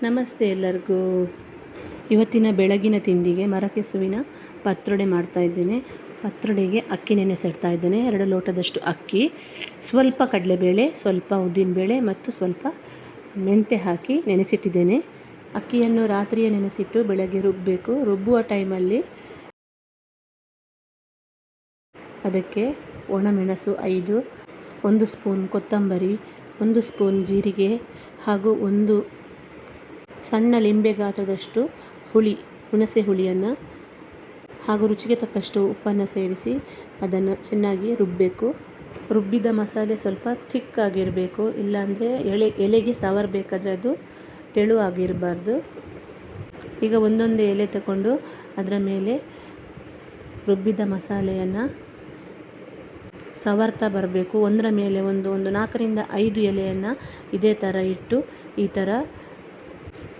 ನಮಸ್ತೆ ಎಲ್ಲರಿಗೂ. ಇವತ್ತಿನ ಬೆಳಗಿನ ತಿಂಡಿಗೆ ಮರಕೆಸುವಿನ ಪತ್ರೊಡೆ ಮಾಡ್ತಾಯಿದ್ದೇನೆ. ಪತ್ರೊಡೆಗೆ ಅಕ್ಕಿ ನೆನೆಸಿಡ್ತಾ ಇದ್ದೇನೆ. 2 ಲೋಟದಷ್ಟು ಅಕ್ಕಿ, ಸ್ವಲ್ಪ ಕಡಲೆಬೇಳೆ, ಸ್ವಲ್ಪ ಉದ್ದಿನಬೇಳೆ ಮತ್ತು ಸ್ವಲ್ಪ ಮೆಂತೆ ಹಾಕಿ ನೆನೆಸಿಟ್ಟಿದ್ದೇನೆ. ಅಕ್ಕಿಯನ್ನು ರಾತ್ರಿಯೇ ನೆನೆಸಿಟ್ಟು ಬೆಳಗ್ಗೆ ರುಬ್ಬಬೇಕು. ರುಬ್ಬುವ ಟೈಮಲ್ಲಿ ಅದಕ್ಕೆ ಒಣಮೆಣಸು 5, 1 ಸ್ಪೂನ್ ಕೊತ್ತಂಬರಿ, 1 ಸ್ಪೂನ್ ಜೀರಿಗೆ ಹಾಗೂ 1 ಸಣ್ಣ ಲಿಂಬೆ ಗಾತ್ರದಷ್ಟು ಹುಣಸೆ ಹುಳಿಯನ್ನು ಹಾಗೂ ರುಚಿಗೆ ತಕ್ಕಷ್ಟು ಉಪ್ಪನ್ನು ಸೇರಿಸಿ ಅದನ್ನು ಚೆನ್ನಾಗಿ ರುಬ್ಬಬೇಕು. ರುಬ್ಬಿದ ಮಸಾಲೆ ಸ್ವಲ್ಪ ಥಿಕ್ಕಾಗಿರಬೇಕು, ಇಲ್ಲಾಂದರೆ ಎಲೆಗೆ ಸವರಬೇಕಾದ್ರೆ ಅದು ತೆಳುವಾಗಿರಬಾರ್ದು. ಈಗ ಒಂದೊಂದೇ ಎಲೆ ತಗೊಂಡು ಅದರ ಮೇಲೆ ರುಬ್ಬಿದ ಮಸಾಲೆಯನ್ನು ಸವರ್ತಾ ಬರಬೇಕು. ಒಂದರ ಮೇಲೆ ಒಂದು 4ರಿಂದ 5 ಎಲೆಯನ್ನು ಇದೇ ಥರ ಇಟ್ಟು ಈ ಥರ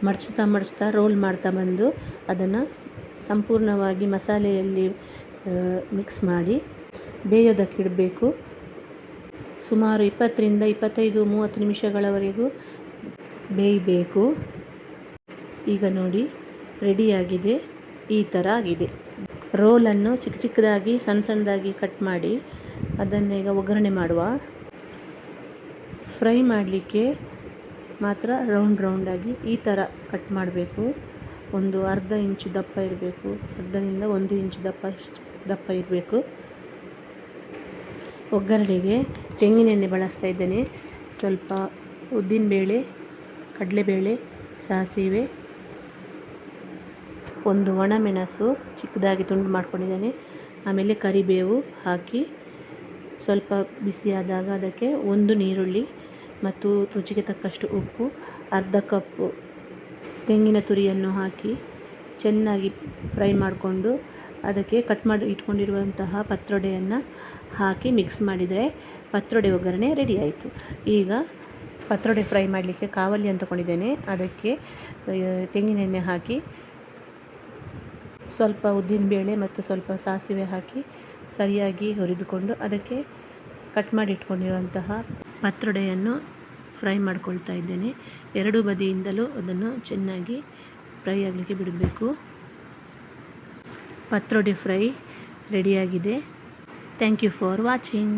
ಮಡಚ್ತಾ ರೋಲ್ ಮಾಡ್ತಾ ಬಂದು ಅದನ್ನು ಸಂಪೂರ್ಣವಾಗಿ ಮಸಾಲೆಯಲ್ಲಿ ಮಿಕ್ಸ್ ಮಾಡಿ ಬೇಯೋದಕ್ಕಿಡಬೇಕು. ಸುಮಾರು 20ರಿಂದ 25-30 ನಿಮಿಷಗಳವರೆಗೂ ಬೇಯಬೇಕು. ಈಗ ನೋಡಿ ರೆಡಿಯಾಗಿದೆ. ಈ ಥರ ಆಗಿದೆ. ರೋಲನ್ನು ಚಿಕ್ಕದಾಗಿ ಸಣ್ಣದಾಗಿ ಕಟ್ ಮಾಡಿ ಅದನ್ನು ಈಗ ಒಗ್ಗರಣೆ ಮಾಡುವ. ಫ್ರೈ ಮಾಡಲಿಕ್ಕೆ ಮಾತ್ರ ರೌಂಡಾಗಿ ಈ ಥರ ಕಟ್ ಮಾಡಬೇಕು. ಒಂದು ಅರ್ಧ ಇಂಚು ದಪ್ಪ ಇರಬೇಕು, ಅರ್ಧದಿಂದ 1 ಇಂಚು ದಪ್ಪ ಇರಬೇಕು. ಒಗ್ಗರಣೆಗೆ ತೆಂಗಿನೆಣ್ಣೆ ಬಳಸ್ತಾ ಇದ್ದೇನೆ. ಸ್ವಲ್ಪ ಉದ್ದಿನಬೇಳೆ, ಕಡಲೆಬೇಳೆ, ಸಾಸಿವೆ, 1 ಒಣಮೆಣಸು ಚಿಕ್ಕದಾಗಿ ತುಂಡು ಮಾಡ್ಕೊಂಡಿದ್ದೇನೆ. ಆಮೇಲೆ ಕರಿಬೇವು ಹಾಕಿ ಸ್ವಲ್ಪ ಬಿಸಿಯಾದಾಗ ಅದಕ್ಕೆ 1 ಈರುಳ್ಳಿ ಮತ್ತು ರುಚಿಗೆ ತಕ್ಕಷ್ಟು ಉಪ್ಪು, ಅರ್ಧ ಕಪ್ಪು ತೆಂಗಿನ ತುರಿಯನ್ನು ಹಾಕಿ ಚೆನ್ನಾಗಿ ಫ್ರೈ ಮಾಡಿಕೊಂಡು ಅದಕ್ಕೆ ಕಟ್ ಮಾಡಿ ಇಟ್ಕೊಂಡಿರುವಂತಹ ಪತ್ರೊಡೆಯನ್ನು ಹಾಕಿ ಮಿಕ್ಸ್ ಮಾಡಿದರೆ ಪತ್ರೊಡೆ ಒಗ್ಗರಣೆ ರೆಡಿ ಆಯಿತು. ಈಗ ಪತ್ರೊಡೆ ಫ್ರೈ ಮಾಡಲಿಕ್ಕೆ ಕಾವಲಿ ಅಂತ ತಗೊಂಡಿದ್ದೇನೆ. ಅದಕ್ಕೆ ತೆಂಗಿನೆಣ್ಣೆ ಹಾಕಿ ಸ್ವಲ್ಪ ಉದ್ದಿನಬೇಳೆ ಮತ್ತು ಸ್ವಲ್ಪ ಸಾಸಿವೆ ಹಾಕಿ ಸರಿಯಾಗಿ ಹುರಿದುಕೊಂಡು ಅದಕ್ಕೆ ಕಟ್ ಮಾಡಿ ಇಟ್ಕೊಂಡಿರುವಂತಹ ಪತ್ರೊಡೆಯನ್ನು ಫ್ರೈ ಮಾಡ್ಕೊಳ್ತಾ ಇದ್ದೇನೆ. 2 ಬದಿಯಿಂದಲೂ ಅದನ್ನು ಚೆನ್ನಾಗಿ ಫ್ರೈ ಆಗಲಿಕ್ಕೆ ಬಿಡಬೇಕು. ಪತ್ರೊಡೆ ಫ್ರೈ ರೆಡಿಯಾಗಿದೆ. Thank you for watching.